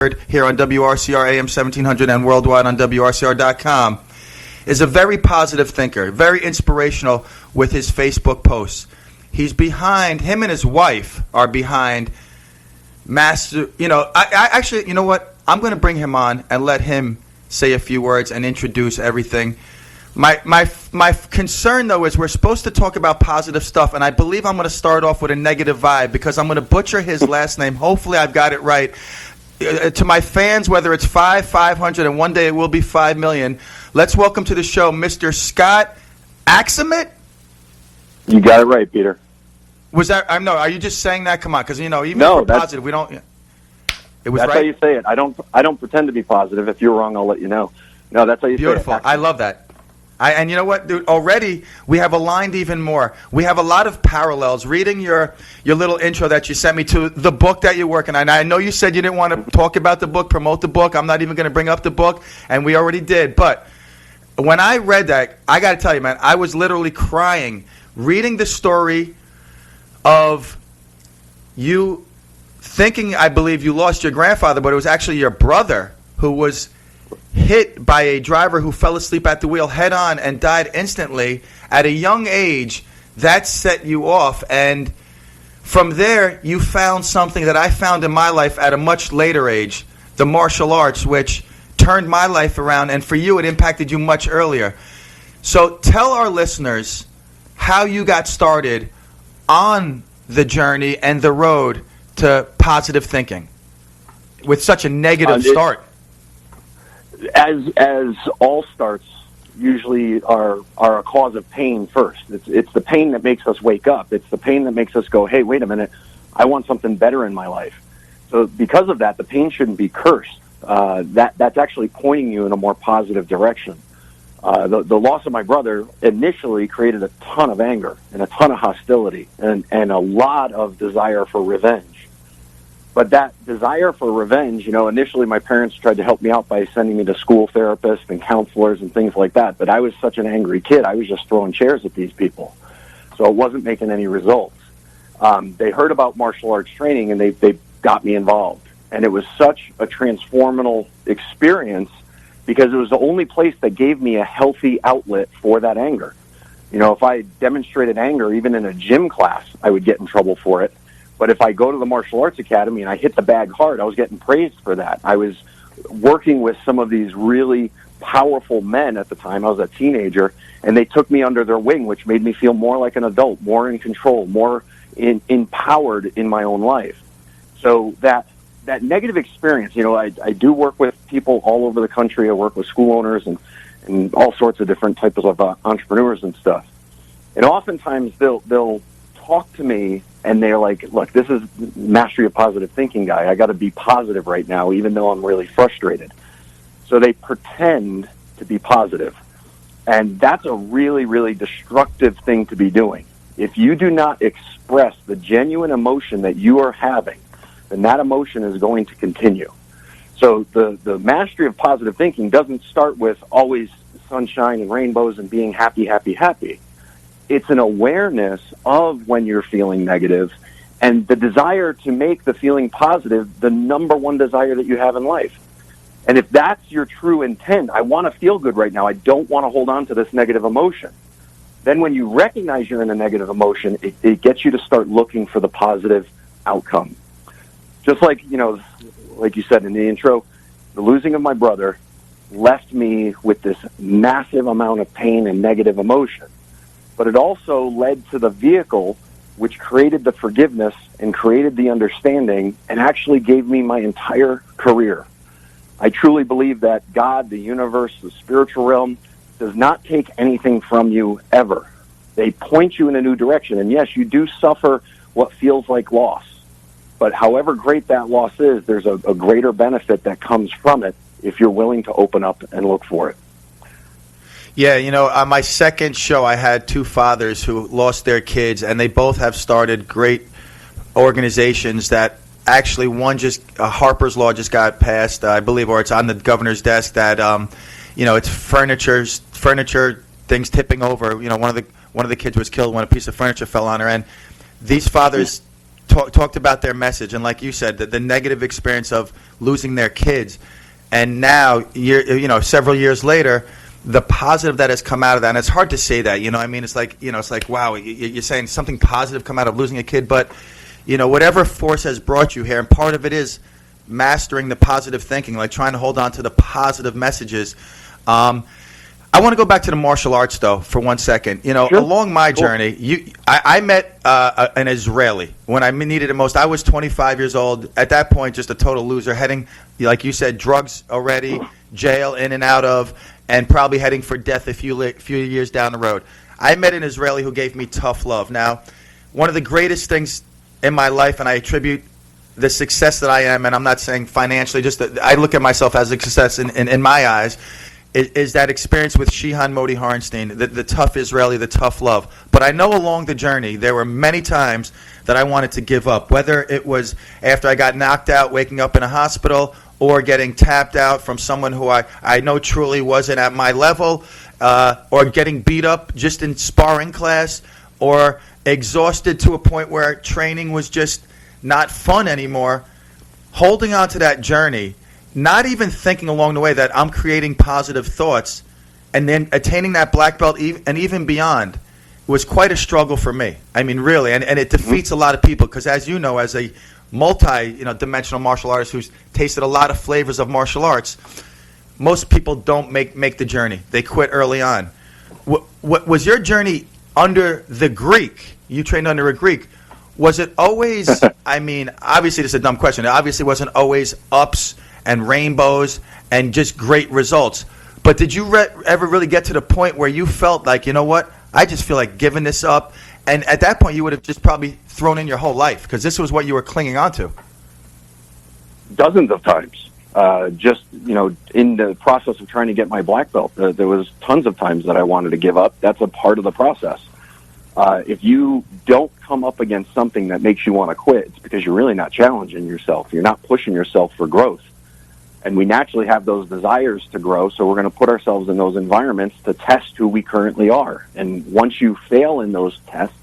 here on WRCR AM 1700 and worldwide on WRCR.com, is a very positive thinker, very inspirational with his Facebook posts. He's behind, him and his wife are behind master, I actually, you know what? I'm going to bring him on and let him say a few words and introduce everything. My concern, though, is we're supposed to talk about positive stuff, and I believe I'm going to start off with a negative vibe because I'm going to butcher his last name. Hopefully I've got it right. To my fans, whether it's 500, and one day it will be 5 million, let's welcome to the show Mr. Scott Aksamit. You got it right, Peter. Was that? No. Are you just saying that? Come on, because even if we're positive, we don't. It was that's right. How you say it. I don't pretend to be positive. If you're wrong, I'll let you know. No, that's how you Beautiful. say it. I love that. And you know what, dude? Already we have aligned even more. We have a lot of parallels. Reading your little intro that you sent me to the book that you're working on. I know you said you didn't want to talk about the book, promote the book. I'm not even going to bring up the book, and we already did. But when I read that, I got to tell you, man, I was literally crying reading the story of you thinking, I believe, you lost your grandfather, but it was actually your brother who was hit by a driver who fell asleep at the wheel head on and died instantly at a young age. That set you off, and from there you found something that I found in my life at a much later age, the martial arts, which turned my life around, and for you it impacted you much earlier. So tell our listeners how you got started on the journey and the road to positive thinking with such a negative start. As all starts usually are a cause of pain first. It's the pain that makes us wake up. It's the pain that makes us go, hey, wait a minute, I want something better in my life. So because of that, the pain shouldn't be cursed. That's actually pointing you in a more positive direction. The loss of my brother initially created a ton of anger and a ton of hostility and a lot of desire for revenge. But that desire for revenge, initially my parents tried to help me out by sending me to school therapists and counselors and things like that. But I was such an angry kid, I was just throwing chairs at these people. So it wasn't making any results. They heard about martial arts training and they got me involved. And it was such a transformational experience because it was the only place that gave me a healthy outlet for that anger. If I demonstrated anger, even in a gym class, I would get in trouble for it. But if I go to the martial arts academy and I hit the bag hard, I was getting praised for that. I was working with some of these really powerful men at the time. I was a teenager, and they took me under their wing, which made me feel more like an adult, more in control, more empowered in my own life. So that negative experience, I do work with people all over the country. I work with school owners and all sorts of different types of entrepreneurs and stuff. And oftentimes they'll talk to me and they're like, look, this is Mastery of Positive Thinking guy. I got to be positive right now, even though I'm really frustrated. So they pretend to be positive. And that's a really, really destructive thing to be doing. If you do not express the genuine emotion that you are having, then that emotion is going to continue. So the mastery of positive thinking doesn't start with always sunshine and rainbows and being happy, happy, happy. It's an awareness of when you're feeling negative and the desire to make the feeling positive the number one desire that you have in life. And if that's your true intent, I want to feel good right now, I don't want to hold on to this negative emotion. Then when you recognize you're in a negative emotion, it gets you to start looking for the positive outcome. Just like, like you said in the intro, the losing of my brother left me with this massive amount of pain and negative emotion. But it also led to the vehicle which created the forgiveness and created the understanding and actually gave me my entire career. I truly believe that God, the universe, the spiritual realm, does not take anything from you ever. They point you in a new direction. And yes, you do suffer what feels like loss. But however great that loss is, there's a greater benefit that comes from it if you're willing to open up and look for it. Yeah, on my second show, I had two fathers who lost their kids, and they both have started great organizations that actually one Harper's Law just got passed, I believe, or it's on the governor's desk that, it's furniture, things tipping over. One of the kids was killed when a piece of furniture fell on her, and these fathers talked about their message, and like you said, the negative experience of losing their kids, and now several years later, the positive that has come out of that. And it's hard to say that, I mean, it's like wow, you're saying something positive come out of losing a kid, but whatever force has brought you here, and part of it is mastering the positive thinking, like trying to hold on to the positive messages. I want to go back to the martial arts, though, for 1 second. Sure. Along my journey, I met an Israeli when I needed it most. I was 25 years old. At that point, just a total loser, heading, like you said, drugs already, jail in and out of, and probably heading for death a few years down the road. I met an Israeli who gave me tough love. Now, one of the greatest things in my life, and I attribute the success that I am, and I'm not saying financially, just that I look at myself as a success in my eyes, is that experience with Shihan Modi Harnstein, the tough Israeli, the tough love. But I know along the journey, there were many times that I wanted to give up, whether it was after I got knocked out, waking up in a hospital, or getting tapped out from someone who I know truly wasn't at my level, or getting beat up just in sparring class, or exhausted to a point where training was just not fun anymore. Holding on to that journey, not even thinking along the way that I'm creating positive thoughts, and then attaining that black belt and even beyond was quite a struggle for me. I mean, really, and it defeats a lot of people because, as you know, as a multi-dimensional martial artist who's tasted a lot of flavors of martial arts, most people don't make the journey. They quit early on. What was your journey under the Greek? You trained under a Greek. Was it always, I mean, obviously this is a dumb question. It obviously wasn't always ups and rainbows and just great results. But did you ever really get to the point where you felt like, you know what, I just feel like giving this up? And at that point, you would have just probably thrown in your whole life because this was what you were clinging on to. Dozens of times. In the process of trying to get my black belt, there was tons of times that I wanted to give up. That's a part of the process. If you don't come up against something that makes you want to quit, it's because you're really not challenging yourself. You're not pushing yourself for growth. And we naturally have those desires to grow, so we're going to put ourselves in those environments to test who we currently are. And once you fail in those tests,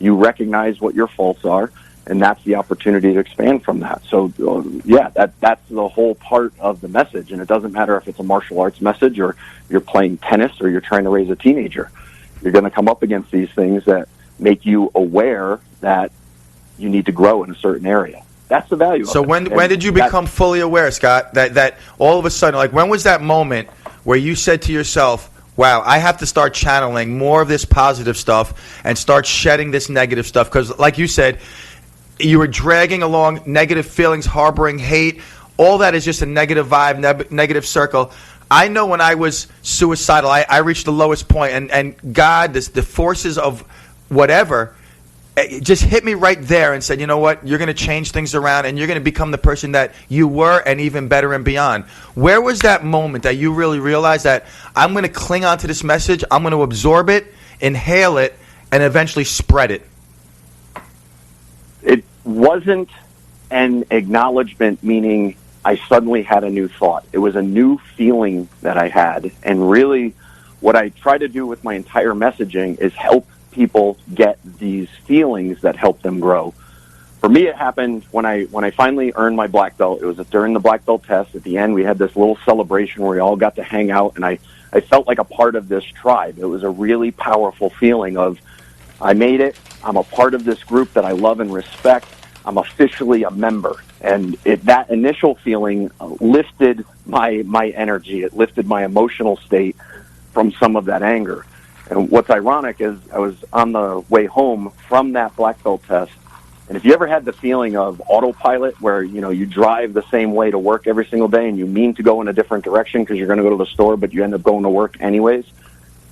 you recognize what your faults are, and that's the opportunity to expand from that. So, that's the whole part of the message. And it doesn't matter if it's a martial arts message or you're playing tennis or you're trying to raise a teenager. You're going to come up against these things that make you aware that you need to grow in a certain area. That's the value. So when did you become fully aware, Scott, that all of a sudden, like when was that moment where you said to yourself, wow, I have to start channeling more of this positive stuff and start shedding this negative stuff? Because like you said, you were dragging along negative feelings, harboring hate. All that is just a negative vibe, negative circle. I know when I was suicidal, I reached the lowest point, and God, the forces of whatever, it just hit me right there and said, you know what, you're going to change things around and you're going to become the person that you were and even better and beyond. Where was that moment that you really realized that I'm going to cling on to this message, I'm going to absorb it, inhale it, and eventually spread it? It wasn't an acknowledgement, meaning I suddenly had a new thought. It was a new feeling that I had. And really, what I try to do with my entire messaging is help people get these feelings that help them grow. For me, it happened when I finally earned my black belt. It was during the black belt test. At the end, we had this little celebration where we all got to hang out, and I felt like a part of this tribe. It was a really powerful feeling of, I made it, I'm a part of this group that I love and respect, I'm officially a member. And that initial feeling lifted my energy. It lifted my emotional state from some of that anger. And what's ironic is I was on the way home from that black belt test, and if you ever had the feeling of autopilot where, you drive the same way to work every single day and you mean to go in a different direction because you're going to go to the store, but you end up going to work anyways,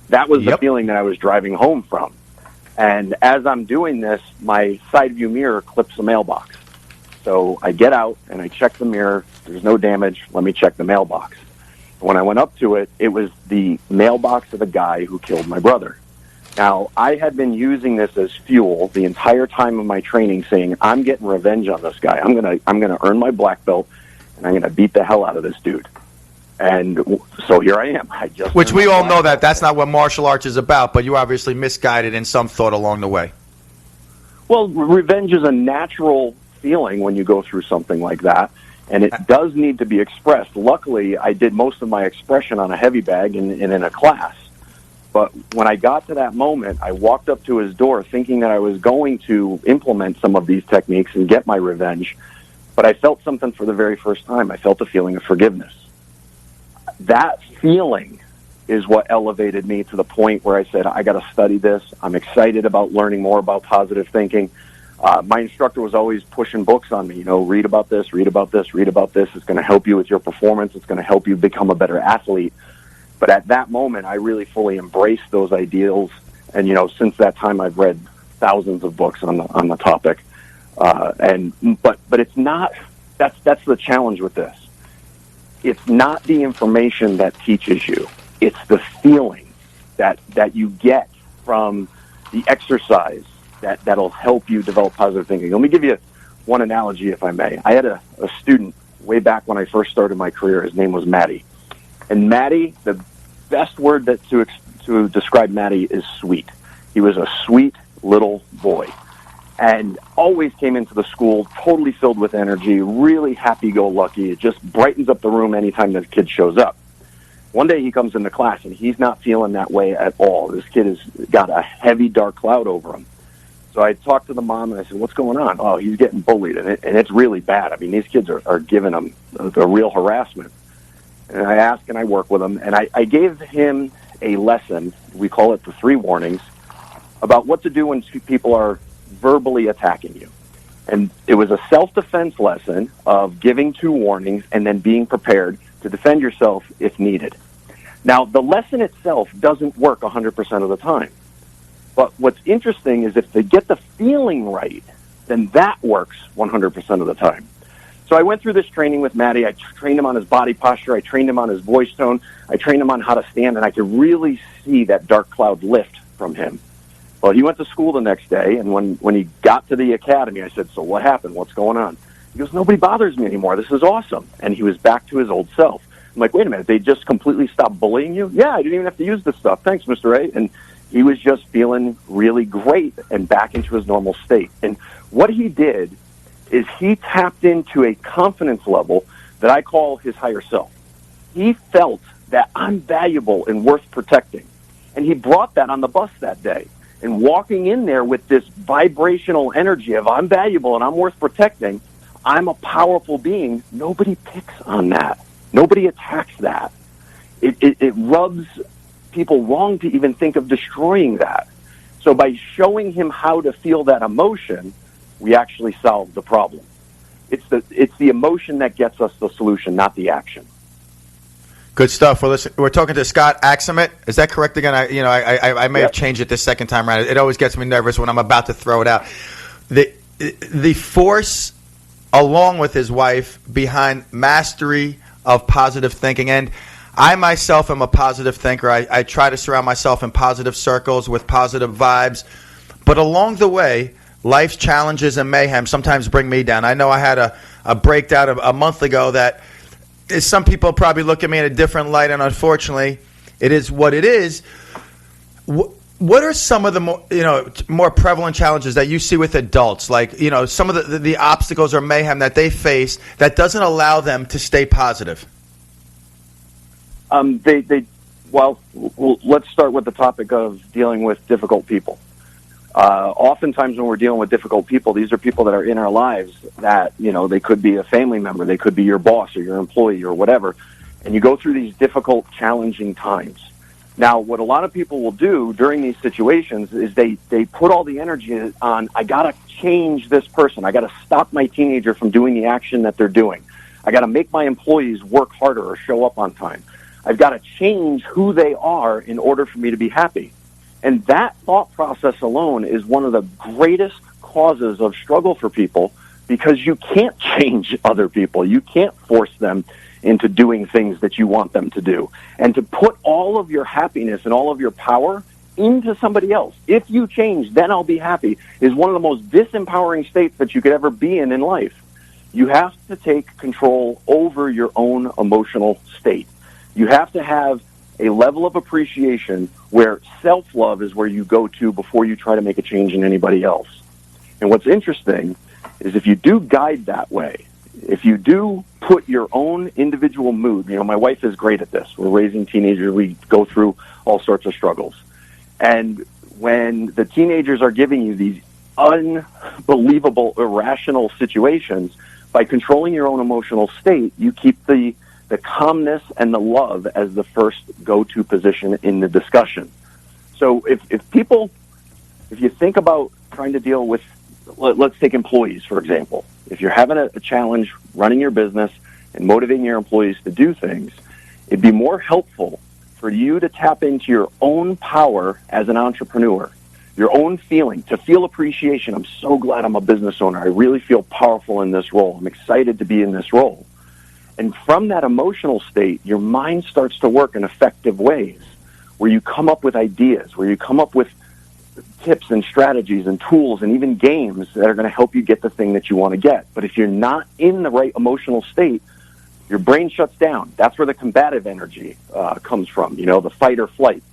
that was the feeling that I was driving home from. And as I'm doing this, my side view mirror clips the mailbox. So I get out and I check the mirror. There's no damage. Let me check the mailbox. When I went up to it, it was the mailbox of the guy who killed my brother. Now, I had been using this as fuel the entire time of my training, saying, I'm getting revenge on this guy. I'm gonna earn my black belt, and I'm gonna beat the hell out of this dude. And so here I am. Which we all know that's not what martial arts is about, but you obviously misguided in some thought along the way. Well, revenge is a natural feeling when you go through something like that, and it does need to be expressed. Luckily, I did most of my expression on a heavy bag and in a class. But when I got to that moment, I walked up to his door thinking that I was going to implement some of these techniques and get my revenge. But I felt something for the very first time. I felt a feeling of forgiveness. That feeling is what elevated me to the point where I said, I got to study this. I'm excited about learning more about positive thinking. My instructor was always pushing books on me. You know, read about this, read about this, read about this. It's going to help you with your performance. It's going to help you become a better athlete. But at that moment, I really fully embraced those ideals. And, you know, since that time, I've read thousands of books on the topic. But it's not, that's the challenge with this. It's not the information that teaches you. It's the feeling that you get from the exercise that'll help you develop positive thinking. Let me give you one analogy, if I may. I had a student way back when I first started my career. His name was Matty. And Matty, the best word to describe Matty is sweet. He was a sweet little boy and always came into the school totally filled with energy, really happy-go-lucky. It just brightens up the room anytime the kid shows up. One day he comes into class and he's not feeling that way at all. This kid has got a heavy, dark cloud over him. So I talked to the mom and I said, what's going on? Oh, he's getting bullied, and it's really bad. I mean, these kids are giving him the real harassment. And I ask and I work with him, and I gave him a lesson, we call it the 3 warnings, about what to do when people are verbally attacking you. And it was a self-defense lesson of giving 2 warnings and then being prepared to defend yourself if needed. Now, the lesson itself doesn't work 100% of the time. But what's interesting is if they get the feeling right, then that works 100% of the time. So I went through this training with Matty. I trained him on his body posture. I trained him on his voice tone. I trained him on how to stand, and I could really see that dark cloud lift from him. Well, he went to school the next day, and when he got to the academy, I said, so what happened? What's going on? He goes, nobody bothers me anymore. This is awesome. And he was back to his old self. I'm like, wait a minute, they just completely stopped bullying you? Yeah, I didn't even have to use this stuff. Thanks, Mr. A. And he was just feeling really great and back into his normal state. And what he did is he tapped into a confidence level that I call his higher self. He felt that I'm valuable and worth protecting. And he brought that on the bus that day. And walking in there with this vibrational energy of I'm valuable and I'm worth protecting, I'm a powerful being, nobody picks on that. Nobody attacks that. It rubs people wrong to even think of destroying that. So by showing him how to feel that emotion, we actually solve the problem. It's the emotion that gets us the solution, not the action. Good stuff. Well, listen, we're talking to Scott Aksamit. Is that correct again? I may have changed it this second time around. It always gets me nervous when I'm about to throw it out. The force, along with his wife, behind mastery of positive thinking. And I myself am a positive thinker. I try to surround myself in positive circles with positive vibes. But along the way, life's challenges and mayhem sometimes bring me down. I know I had a breakdown a month ago that some people probably look at me in a different light, and unfortunately, it is what it is. What are some of the more prevalent challenges that you see with adults? Like, some of the obstacles or mayhem that they face that doesn't allow them to stay positive? Well, let's start with the topic of dealing with difficult people. Oftentimes when we're dealing with difficult people, these are people that are in our lives that, they could be a family member, they could be your boss or your employee or whatever, and you go through these difficult, challenging times. Now, what a lot of people will do during these situations is they put all the energy on, I got to change this person. I got to stop my teenager from doing the action that they're doing. I got to make my employees work harder or show up on time. I've got to change who they are in order for me to be happy. And that thought process alone is one of the greatest causes of struggle for people, because you can't change other people. You can't force them into doing things that you want them to do. And to put all of your happiness and all of your power into somebody else, if you change, then I'll be happy, is one of the most disempowering states that you could ever be in life. You have to take control over your own emotional state. You have to have a level of appreciation where self-love is where you go to before you try to make a change in anybody else. And what's interesting is if you do guide that way, if you do put your own individual mood, my wife is great at this. We're raising teenagers. We go through all sorts of struggles. And when the teenagers are giving you these unbelievable, irrational situations, by controlling your own emotional state, you keep the calmness and the love as the first go-to position in the discussion. So if you think about trying to deal with, let's take employees, for example. If you're having a challenge running your business and motivating your employees to do things, it'd be more helpful for you to tap into your own power as an entrepreneur, your own feeling, to feel appreciation. I'm so glad I'm a business owner. I really feel powerful in this role. I'm excited to be in this role. And from that emotional state, your mind starts to work in effective ways where you come up with ideas, where you come up with tips and strategies and tools and even games that are going to help you get the thing that you want to get. But if you're not in the right emotional state, your brain shuts down. That's where the combative energy comes from, the fight or flight.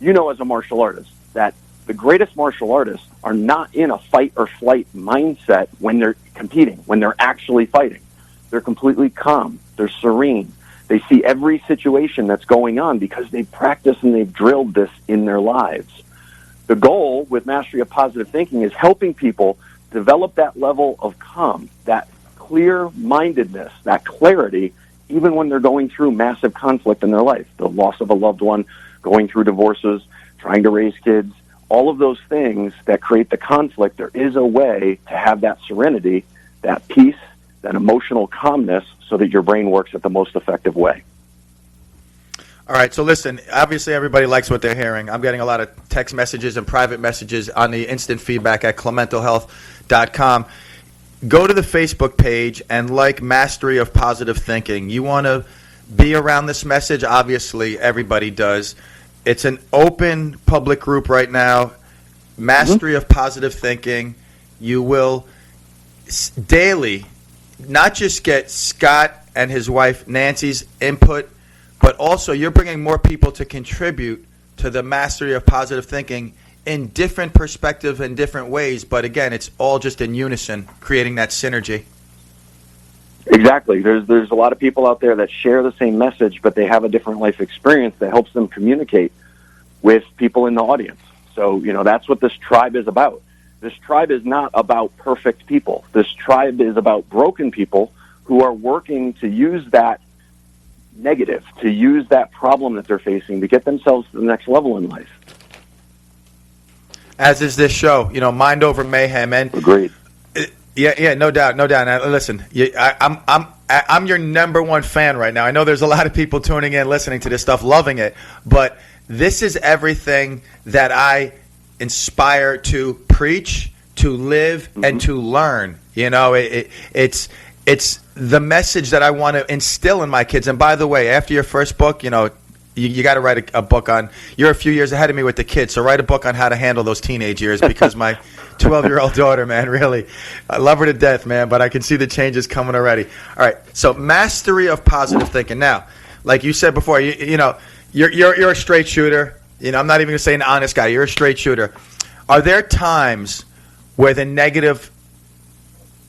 As a martial artist, that the greatest martial artists are not in a fight or flight mindset when they're competing, when they're actually fighting. They're completely calm. They're serene. They see every situation that's going on because they've practiced and they've drilled this in their lives. The goal with Mastery of Positive Thinking is helping people develop that level of calm, that clear-mindedness, that clarity, even when they're going through massive conflict in their life, the loss of a loved one, going through divorces, trying to raise kids, all of those things that create the conflict. There is a way to have that serenity, that peace, that emotional calmness so that your brain works at the most effective way. All right, so listen, obviously everybody likes what they're hearing. I'm getting a lot of text messages and private messages on the instant feedback at clementohealth.com. Go to the Facebook page and like Mastery of Positive Thinking. You want to be around this message? Obviously, everybody does. It's an open public group right now, Mastery of Positive Thinking. You will daily not just get Scott and his wife Nancy's input, but also you're bringing more people to contribute to the Mastery of Positive Thinking in different perspectives and different ways. But again, it's all just in unison, creating that synergy. Exactly. There's a lot of people out there that share the same message, but they have a different life experience that helps them communicate with people in the audience. So, that's what this tribe is about. This tribe is not about perfect people. This tribe is about broken people who are working to use that negative, to use that problem that they're facing to get themselves to the next level in life. As is this show, mind over mayhem. And agreed. Yeah, no doubt. Now, listen, I'm your number one fan right now. I know there's a lot of people tuning in, listening to this stuff, loving it, but this is everything that I inspire to preach, to live, and to learn. It's the message that I want to instill in my kids. And by the way, after your first book, you got to write a book on. You're a few years ahead of me with the kids, so write a book on how to handle those teenage years. Because my 12-year-old daughter, man, really, I love her to death, man. But I can see the changes coming already. All right, so Mastery of Positive Thinking. Now, like you said before, you're a straight shooter. I'm not even going to say an honest guy. You're a straight shooter. Are there times where the negative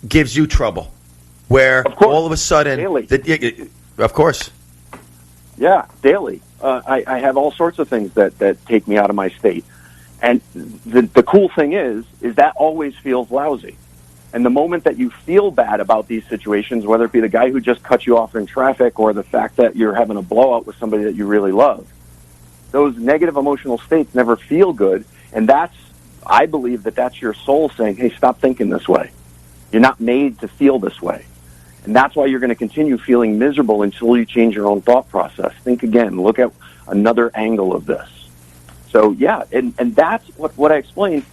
gives you trouble? Where all of a sudden, daily. Of course. Yeah, daily. I have all sorts of things that take me out of my state. And the cool thing is that always feels lousy. And the moment that you feel bad about these situations, whether it be the guy who just cut you off in traffic or the fact that you're having a blowout with somebody that you really love, those negative emotional states never feel good. And I believe that's your soul saying, hey, stop thinking this way. You're not made to feel this way. And that's why you're going to continue feeling miserable until you change your own thought process. Think again. Look at another angle of this. So, yeah, and that's what I explained.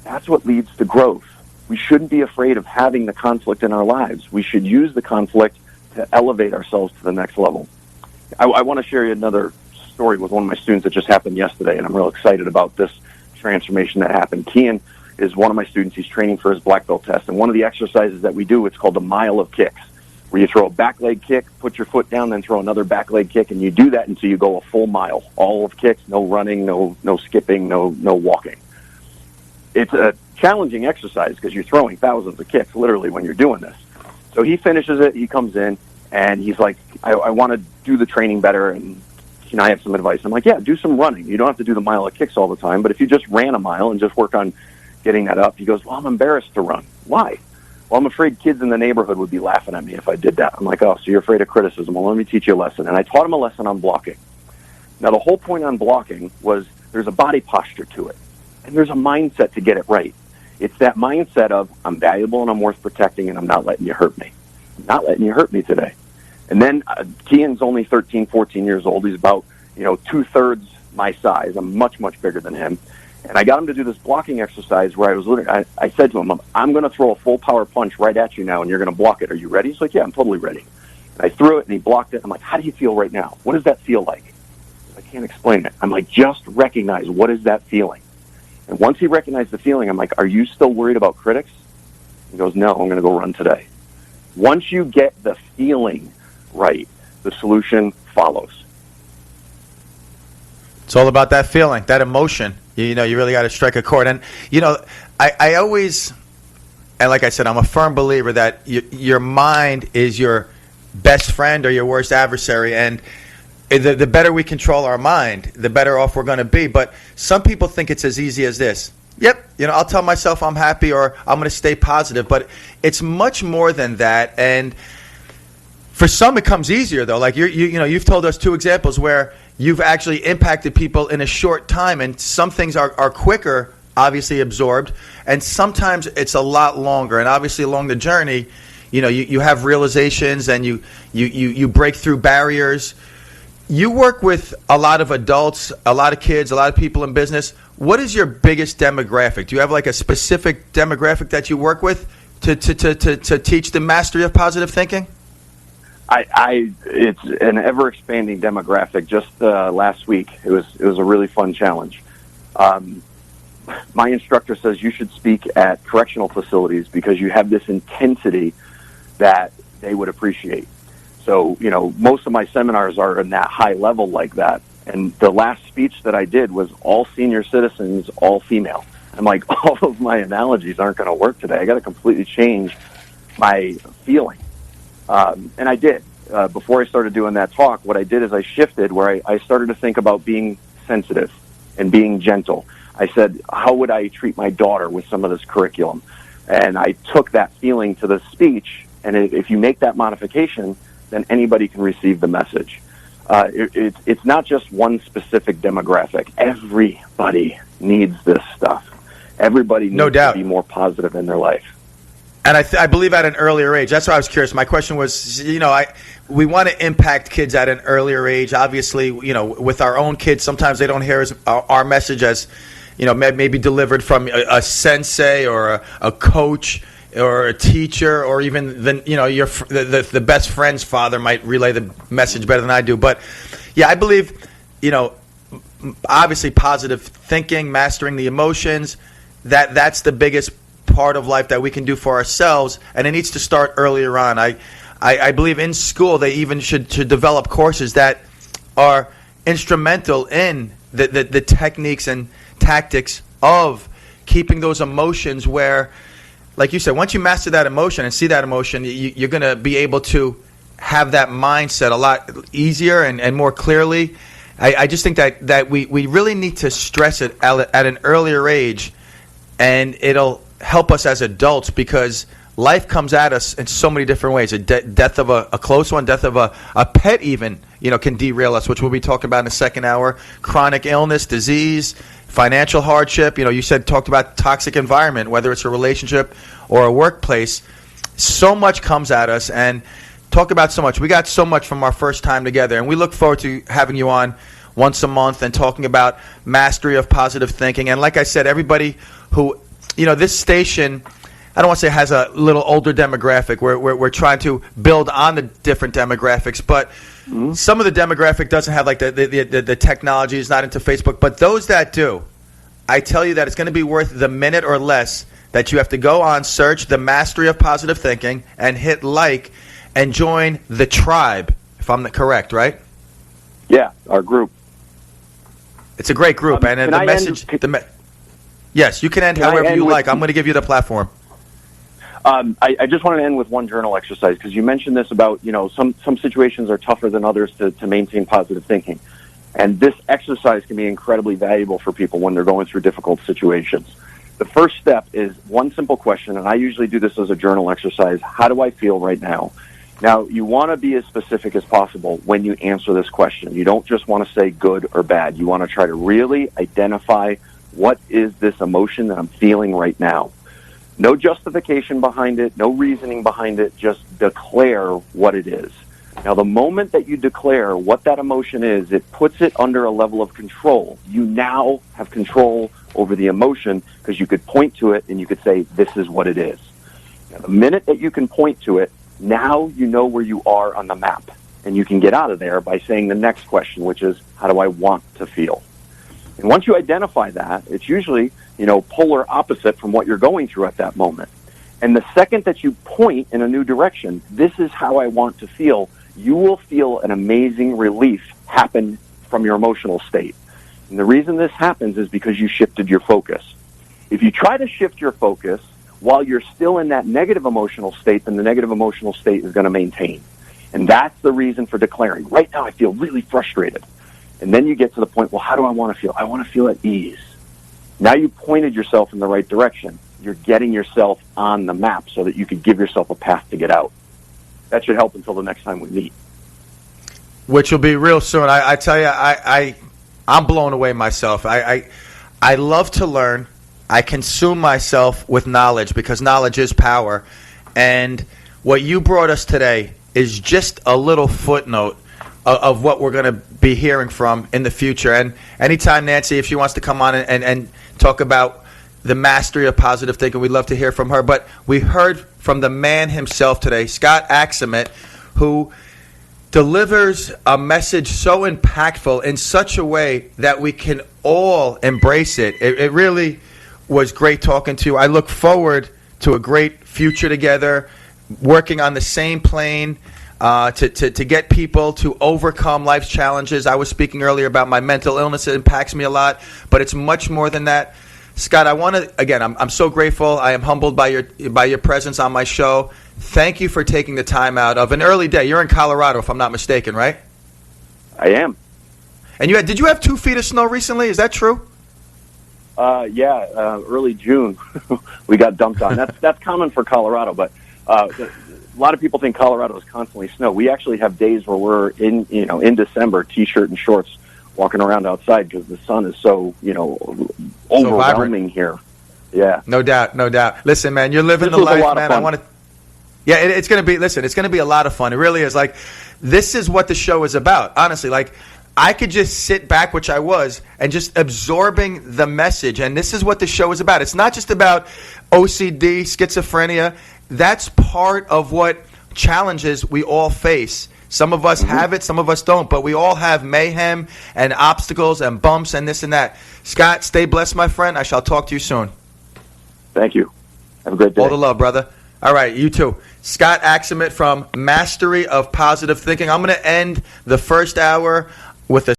That's what leads to growth. We shouldn't be afraid of having the conflict in our lives. We should use the conflict to elevate ourselves to the next level. I want to share you another story with one of my students that just happened yesterday, and I'm real excited about this transformation that happened. Kian is one of my students. He's training for his black belt test, and one of the exercises that we do, it's called the mile of kicks, where you throw a back leg kick, put your foot down, then throw another back leg kick, and you do that until you go a full mile. All of kicks, no running, no skipping, no walking. It's a challenging exercise because you're throwing thousands of kicks literally when you're doing this. So he finishes it. He comes in and he's like, I want to do the training better, and can I have some advice? I'm like, yeah, do some running. You don't have to do the mile of kicks all the time, but if you just ran a mile and just work on getting that up. He goes, well, I'm embarrassed to run. Why? Well, I'm afraid kids in the neighborhood would be laughing at me if I did that. I'm like, oh, so you're afraid of criticism. Well, let me teach you a lesson. And I taught him a lesson on blocking. Now, the whole point on blocking was there's a body posture to it, and there's a mindset to get it right. It's that mindset of I'm valuable and I'm worth protecting, and I'm not letting you hurt me. I'm not letting you hurt me today. And then Kian's only 13, 14 years old. He's about, 2/3 my size. I'm much, much bigger than him. And I got him to do this blocking exercise where I was literally, I said to him, I'm going to throw a full power punch right at you now, and you're going to block it. Are you ready? He's like, yeah, I'm totally ready. And I threw it, and he blocked it. I'm like, how do you feel right now? What does that feel like? I can't explain it. I'm like, just recognize, what is that feeling? And once he recognized the feeling, I'm like, are you still worried about critics? He goes, no, I'm going to go run today. Once you get the feeling right, the solution follows. It's all about that feeling, that emotion. You really got to strike a chord. And, I always, and like I said, I'm a firm believer that your mind is your best friend or your worst adversary. And the better we control our mind, the better off we're going to be. But some people think it's as easy as this. Yep, I'll tell myself I'm happy or I'm going to stay positive. But it's much more than that. And for some, it comes easier, though. Like you've told us two examples where you've actually impacted people in a short time, and some things are quicker, obviously absorbed, and sometimes it's a lot longer. And obviously, along the journey, you have realizations and you break through barriers. You work with a lot of adults, a lot of kids, a lot of people in business. What is your biggest demographic? Do you have like a specific demographic that you work with to teach the mastery of positive thinking? It's an ever expanding demographic. Just last week, it was a really fun challenge. My instructor says you should speak at correctional facilities because you have this intensity that they would appreciate. So, most of my seminars are in that high level like that. And the last speech that I did was all senior citizens, all female. I'm like, all of my analogies aren't going to work today. I got to completely change my feeling. And I did. Before I started doing that talk, what I did is I shifted where I started to think about being sensitive and being gentle. I said, how would I treat my daughter with some of this curriculum? And I took that feeling to the speech, and if you make that modification, then anybody can receive the message. It's not just one specific demographic. Everybody needs this stuff. Everybody needs to be more positive in their life. And I believe at an earlier age. That's why I was curious. My question was, we want to impact kids at an earlier age. Obviously, with our own kids, sometimes they don't hear our message as, maybe delivered from a sensei or a coach or a teacher, or even the best friend's father might relay the message better than I do. But yeah, I believe, obviously positive thinking, mastering the emotions, that's the biggest part of life that we can do for ourselves, and it needs to start earlier on. I believe in school they even should develop courses that are instrumental in the techniques and tactics of keeping those emotions where, like you said, once you master that emotion and see that emotion, you're going to be able to have that mindset a lot easier and more clearly. I just think that we really need to stress it at an earlier age, and it'll help us as adults, because life comes at us in so many different ways. Death of a close one, death of a pet even, can derail us, which we'll be talking about in the second hour. Chronic illness, disease, financial hardship. You talked about toxic environment, whether it's a relationship or a workplace. So much comes at us, and talk about so much. We got so much from our first time together, and we look forward to having you on once a month and talking about mastery of positive thinking. And like I said, everybody who, this station, I don't want to say has a little older demographic. We're trying to build on the different demographics, but some of the demographic doesn't have like the technology, is not into Facebook. But those that do, I tell you that it's going to be worth the minute or less that you have to go on, search the Mastery of Positive Thinking, and hit like and join the tribe, if I'm correct, right? Yeah, our group. It's a great group, and the message. Yes, you can end Can I however end you with- like. I'm going to give you the platform. I just want to end with one journal exercise, because you mentioned this about, some situations are tougher than others to maintain positive thinking. And this exercise can be incredibly valuable for people when they're going through difficult situations. The first step is one simple question, and I usually do this as a journal exercise. How do I feel right now? Now, you want to be as specific as possible when you answer this question. You don't just want to say good or bad. You want to try to really identify, what is this emotion that I'm feeling right now? No justification behind it, no reasoning behind it, just declare what it is. Now, the moment that you declare what that emotion is, it puts it under a level of control. You now have control over the emotion, because you could point to it and you could say, this is what it is. Now, the minute that you can point to it, now you know where you are on the map, and you can get out of there by saying the next question, which is, how do I want to feel? And once you identify that, it's usually, polar opposite from what you're going through at that moment. And the second that you point in a new direction, this is how I want to feel, you will feel an amazing relief happen from your emotional state. And the reason this happens is because you shifted your focus. If you try to shift your focus while you're still in that negative emotional state, then the negative emotional state is going to maintain. And that's the reason for declaring. Right now I feel really frustrated. And then you get to the point, well, how do I want to feel? I want to feel at ease. Now you pointed yourself in the right direction. You're getting yourself on the map so that you could give yourself a path to get out. That should help until the next time we meet. Which will be real soon. I tell you, I'm blown away myself. I love to learn. I consume myself with knowledge, because knowledge is power. And what you brought us today is just a little footnote of what we're going to be hearing from in the future. And anytime Nancy, if she wants to come on and talk about the mastery of positive thinking, we'd love to hear from her. But we heard from the man himself today, Scott Aksamit, who delivers a message so impactful in such a way that we can all embrace it. It really was great talking to you. I look forward to a great future together, working on the same plane, to get people to overcome life's challenges. I was speaking earlier about my mental illness. It impacts me a lot, but it's much more than that. Scott, I want to, again, I'm so grateful. I am humbled by your presence on my show. Thank you for taking the time out of an early day. You're in Colorado, if I'm not mistaken, right? I am. And did you have 2 feet of snow recently? Is that true? Early June we got dumped on. That's common for Colorado, but a lot of people think Colorado is constantly snow. We actually have days where we're in December, t-shirt and shorts, walking around outside because the sun is so overwhelming here. Yeah, no doubt. Listen, man, you're living this the life, man. I want to. Yeah, it's going to be. Listen, it's going to be a lot of fun. It really is. Like, this is what the show is about. Honestly, like, I could just sit back, which I was, and just absorbing the message. And this is what the show is about. It's not just about OCD, schizophrenia. That's part of what challenges we all face. Some of us have it, some of us don't, but we all have mayhem and obstacles and bumps and this and that. Scott, stay blessed, my friend. I shall talk to you soon. Thank you. Have a great day. All the love, brother. All right, you too. Scott Aksamit from Mastery of Positive Thinking. I'm going to end the first hour with a